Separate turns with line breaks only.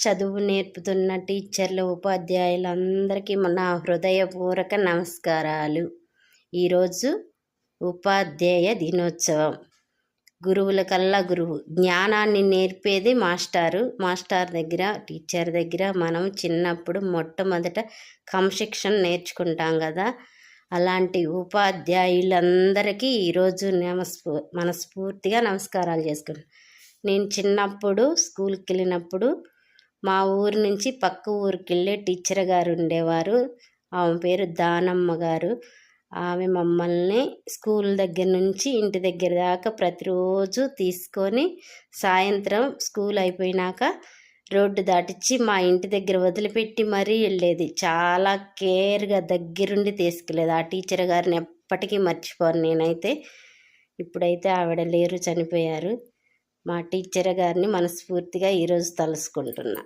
చదువు నేర్పుతున్న టీచర్లు ఉపాధ్యాయులందరికీ నా హృదయపూర్వక నమస్కారాలు. ఈరోజు ఉపాధ్యాయ దినోత్సవం. గురువుల కల్లా గురువు, జ్ఞానాన్ని నేర్పేది మాస్టర్ దగ్గర, టీచర్ దగ్గర. మనం చిన్నప్పుడు మొట్టమొదట క్రమశిక్షణ నేర్చుకుంటాం కదా, అలాంటి ఉపాధ్యాయులందరికీ ఈరోజు మనస్ఫూర్తిగా నమస్కారాలు చేసుకుంటాను. నేను చిన్నప్పుడు స్కూల్కి వెళ్ళినప్పుడు మా ఊరు నుంచి పక్క ఊరికి వెళ్ళే టీచర్ గారు ఉండేవారు. ఆమె పేరు దానమ్మ గారు. ఆమె మమ్మల్ని స్కూల్ దగ్గర నుంచి ఇంటి దగ్గర దాకా ప్రతిరోజు తీసుకొని సాయంత్రం స్కూల్ అయిపోయినాక రోడ్డు దాటించి మా ఇంటి దగ్గర వదిలిపెట్టి మరీ వెళ్ళేది. చాలా కేర్గా దగ్గరుండి తీసుకెళ్ళేది. ఆ టీచర్ గారిని ఎప్పటికీ మర్చిపోను నేనైతే. ఇప్పుడైతే ఆవిడ లేరు, చనిపోయారు. మా టీచర్ గారిని మనస్ఫూర్తిగా ఈరోజు తలుసుకుంటున్నా.